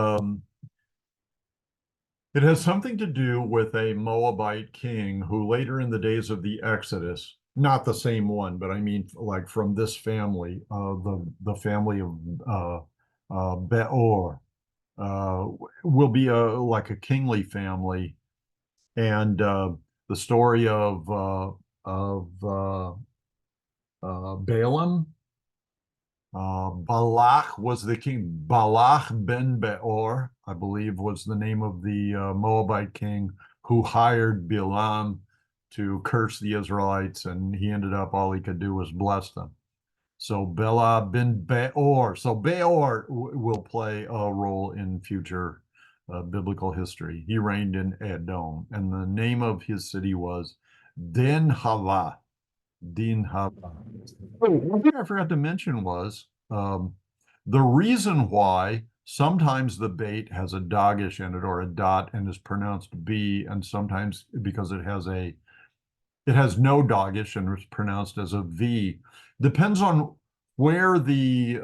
it has something to do with a Moabite king who later in the days of the Exodus, not the same one, but I mean like from this family, the family of Beor, will be like a kingly family, and the story of Balaam. Balak was the king. Balak ben Beor, I believe, was the name of the Moabite king who hired Balaam to curse the Israelites, and he ended up, all he could do was bless them. So Bela ben Beor. So Beor will play a role in future biblical history. He reigned in Edom, and the name of his city was Dinhava. One thing I forgot to mention was the reason why sometimes the bait has a dogish in it or a dot and is pronounced B, and sometimes because it has no dogish and is pronounced as a V, depends on where the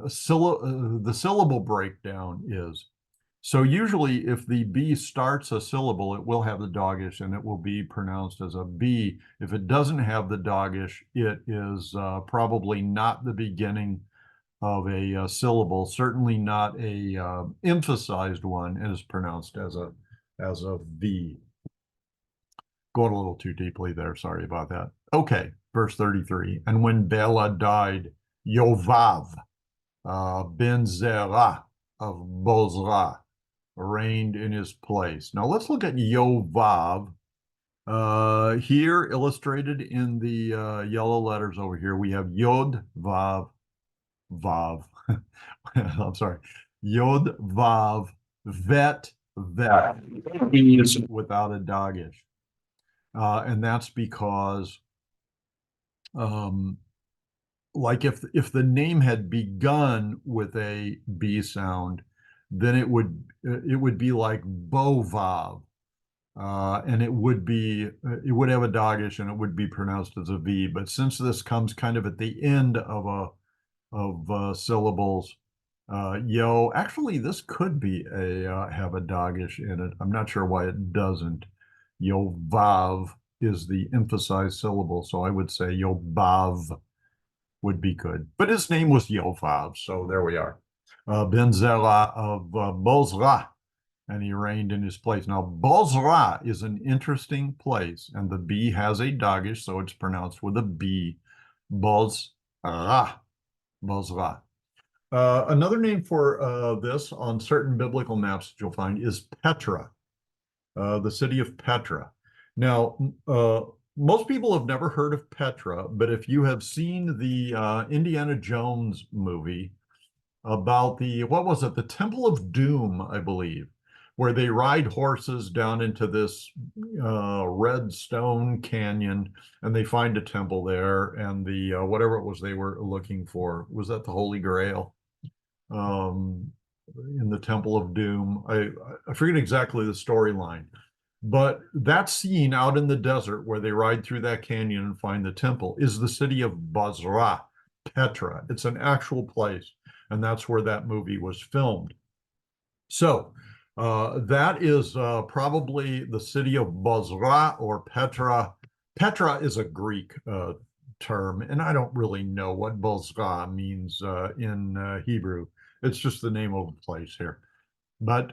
syllable breakdown is. So usually if the B starts a syllable, it will have the dogish and it will be pronounced as a B. If it doesn't have the dogish, it is probably not the beginning of a syllable, certainly not a emphasized one, and is pronounced as a V. Going a little too deeply there, sorry about that. Okay, verse 33. And when Bela died, Yovav ben Zerah of Bozrah reigned in his place. Now let's look at Yovav. Here illustrated in the yellow letters over here, we have Yod, Vav, Vav. I'm sorry. Yod, Vav, Vet, Vet. He is without a dogish. And that's because like if the name had begun with a B sound, then it would be like Bovav, and it would have a dogish and it would be pronounced as a V. But since this comes kind of at the end of syllables, actually this could be have a dogish in it. I'm not sure why it doesn't. Yovav is the emphasized syllable, so I would say Yobav, would be good. But his name was Yovav, so there we are. Ben Zerah of Bozrah, and he reigned in his place. Now, Bozrah is an interesting place, and the B has a dagish, so it's pronounced with a B. Bozrah, Bozrah. Another name for this on certain biblical maps that you'll find is Petra, the city of Petra. Now, most people have never heard of Petra, but if you have seen the Indiana Jones movie about what was it, the Temple of Doom, I believe, where they ride horses down into this red stone canyon, and they find a temple there, and the whatever it was they were looking for, was that the Holy Grail? In the Temple of Doom. I forget exactly the storyline, but that scene out in the desert where they ride through that canyon and find the temple is the city of Bozrah, Petra. It's an actual place, and that's where that movie was filmed. So that is probably the city of Bozrah or Petra. Petra is a Greek term, and I don't really know what Bozrah means in Hebrew. It's just the name of the place here. But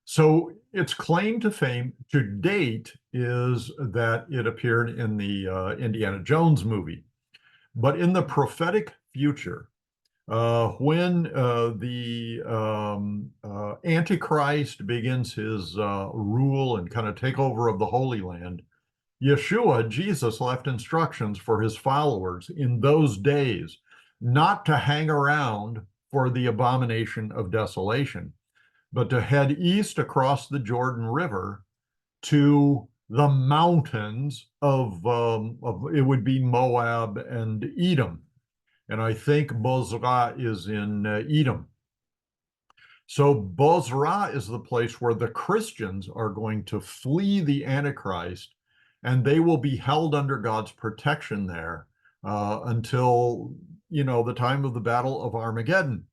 so its claim to fame to date is that it appeared in the Indiana Jones movie. But in the prophetic future, when the Antichrist begins his rule and kind of takeover of the Holy Land, Yeshua, Jesus, left instructions for his followers in those days not to hang around for the abomination of desolation, but to head east across the Jordan River to the mountains of it would be Moab and Edom. And I think Bozrah is in Edom. So Bozrah is the place where the Christians are going to flee the Antichrist, and they will be held under God's protection there until, the time of the Battle of Armageddon.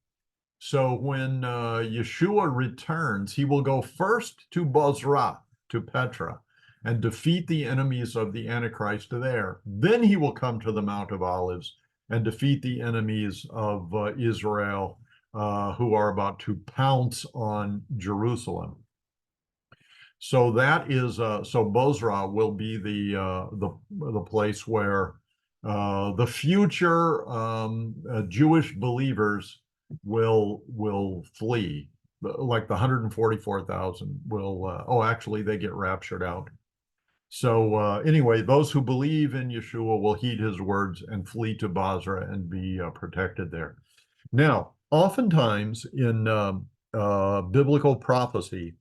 So when Yeshua returns, he will go first to Bozrah, to Petra, and defeat the enemies of the Antichrist there. Then he will come to the Mount of Olives and defeat the enemies of Israel who are about to pounce on Jerusalem. So that is so Bozrah will be the place where the future Jewish believers will flee. Like the 144,000 will. Actually, they get raptured out. So anyway, those who believe in Yeshua will heed his words and flee to Bozrah and be protected there. Now, oftentimes in biblical prophecy,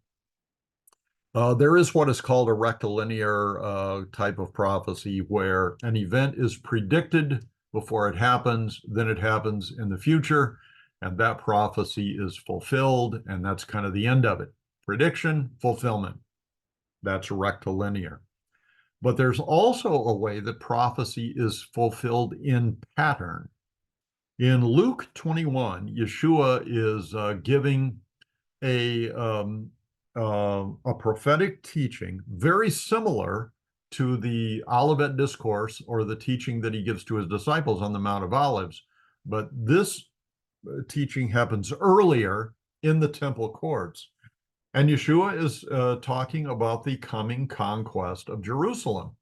there is what is called a rectilinear type of prophecy where an event is predicted before it happens, then it happens in the future, and that prophecy is fulfilled, and that's kind of the end of it. Prediction, fulfillment. That's rectilinear. But there's also a way that prophecy is fulfilled in pattern. In Luke 21, Yeshua is giving a prophetic teaching very similar to the Olivet Discourse or the teaching that he gives to his disciples on the Mount of Olives. But this teaching happens earlier in the temple courts. And Yeshua is talking about the coming conquest of Jerusalem.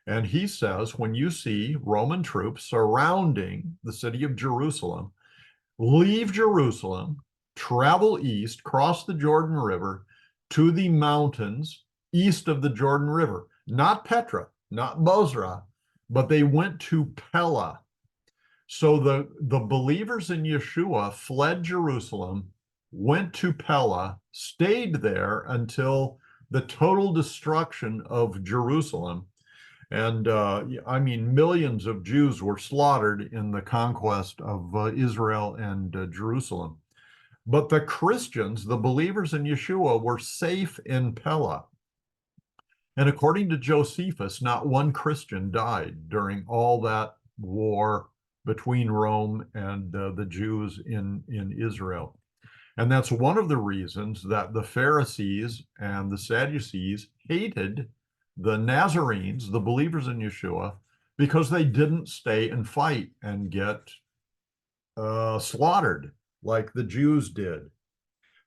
And he says, when you see Roman troops surrounding the city of Jerusalem, leave Jerusalem, travel east, cross the Jordan River to the mountains east of the Jordan River. Not Petra, not Bozrah, but they went to Pella. So the believers in Yeshua fled Jerusalem, went to Pella, stayed there until the total destruction of Jerusalem. And millions of Jews were slaughtered in the conquest of Israel and Jerusalem. But the Christians, the believers in Yeshua, were safe in Pella. And according to Josephus, not one Christian died during all that war between Rome and the Jews in Israel. And that's one of the reasons that the Pharisees and the Sadducees hated the Nazarenes, the believers in Yeshua, because they didn't stay and fight and get slaughtered like the Jews did.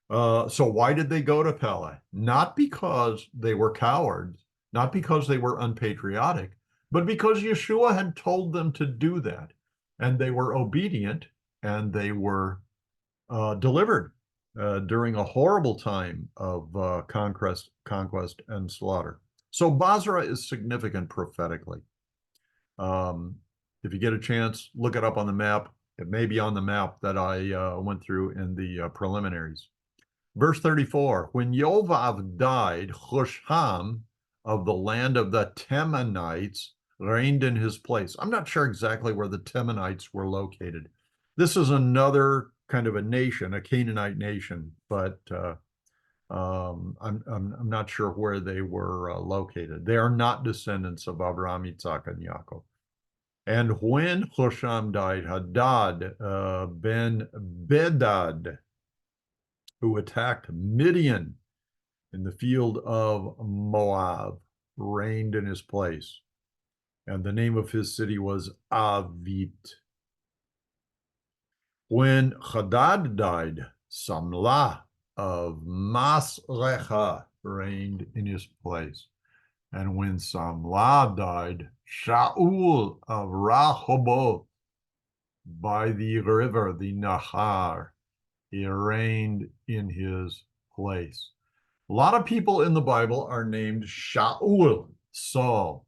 So why did they go to Pele? Not because they were cowards, not because they were unpatriotic, but because Yeshua had told them to do that. And they were obedient and they were delivered during a horrible time of conquest and slaughter. So Basra is significant prophetically. If you get a chance, look it up on the map. It may be on the map that I went through in the preliminaries. Verse 34, when Yovav died, Husham of the land of the Temanites reigned in his place. I'm not sure exactly where the Temanites were located. This is another kind of a nation, a Canaanite nation, but I'm not sure where they were located. They are not descendants of Abraham, Isaac, and Yaakov. And when Husham died, Hadad ben Bedad, who attacked Midian in the field of Moab, reigned in his place. And the name of his city was Avit. When Hadad died, Samlah of Masrecha reigned in his place. And when Samlah died, Shaul of Rehoboth by the river, the Nahar, he reigned in his place. A lot of people in the Bible are named Shaul, Saul.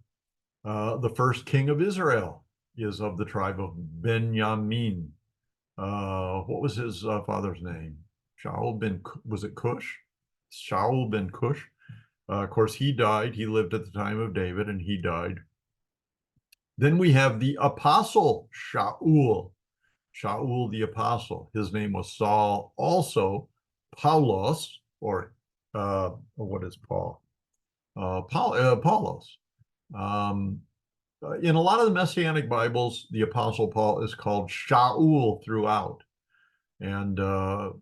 The first king of Israel is of the tribe of Benjamin. What was his father's name? Shaul ben, was it Cush? Shaul ben Cush. Of course, he died. He lived at the time of David and he died. Then we have the apostle Shaul. Shaul the apostle. His name was Saul. Also, Paulos, or what is Paul? Paulos. In a lot of the Messianic Bibles, the apostle Paul is called Shaul throughout. And the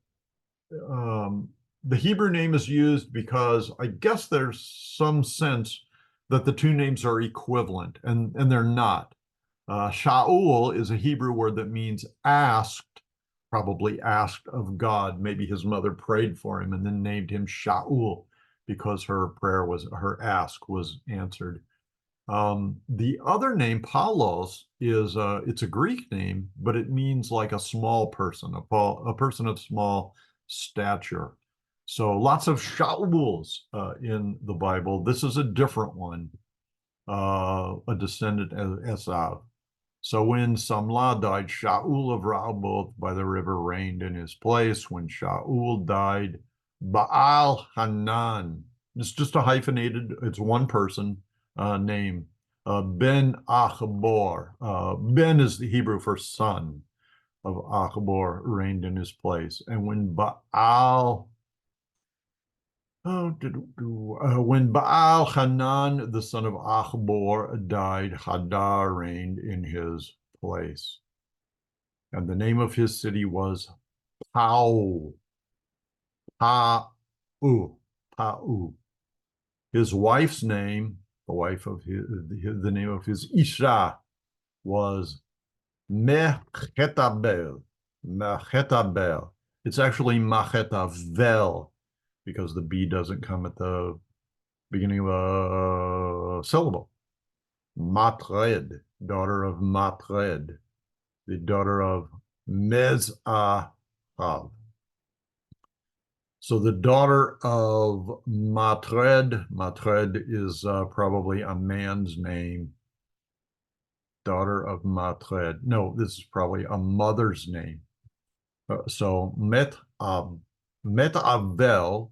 Hebrew name is used because I guess there's some sense that the two names are equivalent, and they're not. Shaul is a Hebrew word that means asked, probably asked of God. Maybe his mother prayed for him and then named him Shaul because her ask was answered. The other name, Paulos, is it's a Greek name, but it means like a small person, a person of small stature. So lots of Shauls in the Bible. This is a different one, a descendant of Esav. So when Samlah died, Shaul of Rehoboth by the river reigned in his place. When Shaul died, Baal Hanan, it's just a hyphenated, it's one person name, Ben Achbor. Ben is the Hebrew for son of Achbor, reigned in his place. And when when Baal Hanan, the son of Achbor, died, Hadar reigned in his place. And the name of his city was Pau. Pau. Pau. His wife's name, the name of his Isha was Mechetabel. Mechetabel. It's actually Machetavel because the B doesn't come at the beginning of a syllable. Matred, daughter of Matred, the daughter of Mezahav. So the daughter of Matred, Matred is probably a man's name. Daughter of Matred. No, this is probably a mother's name. So Metavel,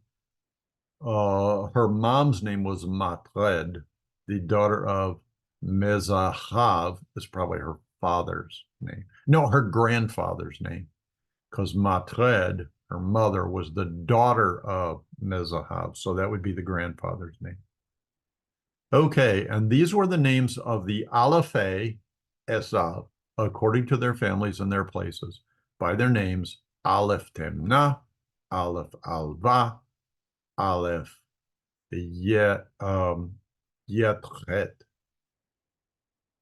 her mom's name was Matred. The daughter of Mezahav is probably her father's name. No, her grandfather's name, because Matred, her mother, was the daughter of Mezahav. So that would be the grandfather's name. Okay, and these were the names of the Alephe Esav, according to their families and their places, by their names, Aleph Temna, Aleph Alva, Aleph Yetret.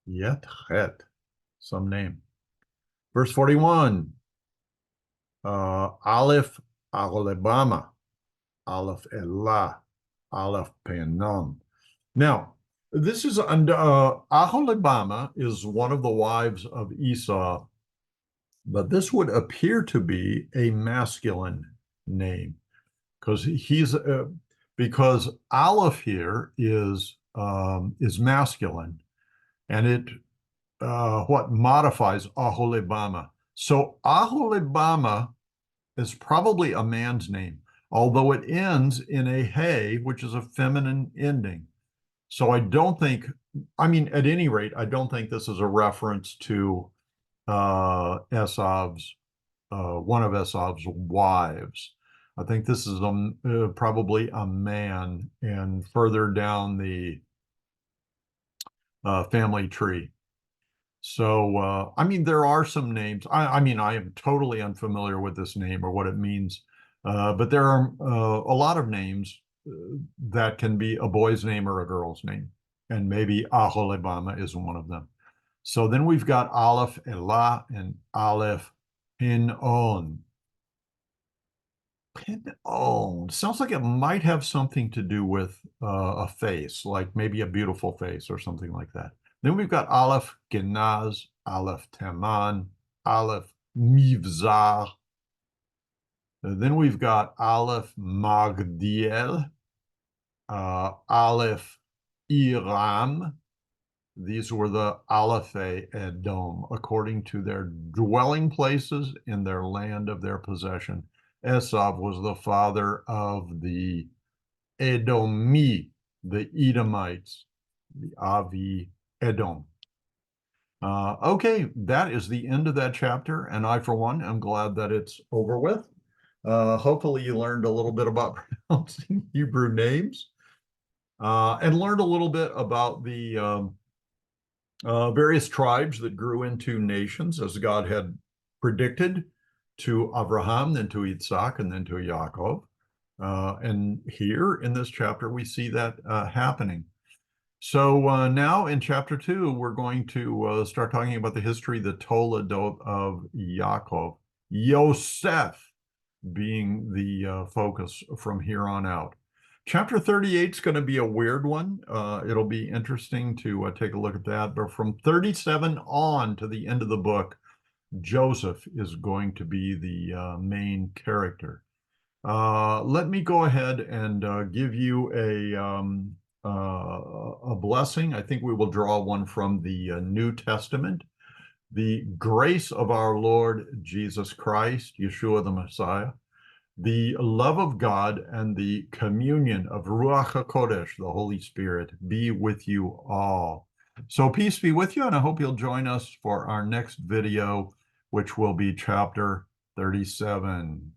Yetret, some name. Verse 41, Aleph Aholibama, Aleph Elah, Aleph Penon. Now, this is Aholibama is one of the wives of Esau, but this would appear to be a masculine name because because Aleph here is masculine, and it what modifies Aholibama. So Aholibama is probably a man's name, although it ends in a hey, which is a feminine ending. So I don't think, I mean, at any rate, I don't think this is a reference to Esav's, one of Esav's wives. I think this is probably a man, and further down the family tree. So, I mean, there are some names. I mean, I am totally unfamiliar with this name or what it means, but there are a lot of names that can be a boy's name or a girl's name, and maybe Aholibama is one of them. So then we've got Aleph Elah and Aleph Pinon. Pinon sounds like it might have something to do with a face, like maybe a beautiful face or something like that. Then we've got Aleph Genaz, Aleph Teman, Aleph Mivzar. Then we've got Aleph Magdiel, Aleph Iram. These were the Alephe Edom, according to their dwelling places in their land of their possession. Esav was the father of the Edomi, the Edomites, the Avi Edom. Okay, that is the end of that chapter, and I, for one, am glad that it's over with. Hopefully you learned a little bit about pronouncing Hebrew names, and learned a little bit about the various tribes that grew into nations as God had predicted to Abraham, then to Isaac, and then to Yaakov. And here in this chapter, we see that happening. So now in chapter 2, we're going to start talking about the history, the Toledot of Yaakov, Yosef being the focus from here on out. Chapter 38 is going to be a weird one. It'll be interesting to take a look at that. But from 37 on to the end of the book, Joseph is going to be the main character. Let me go ahead and give you a blessing. I think we will draw one from the New Testament. The grace of our Lord Jesus Christ, Yeshua the Messiah, the love of God, and the communion of Ruach HaKodesh, the Holy Spirit, be with you all. So peace be with you, and I hope you'll join us for our next video, which will be chapter 37.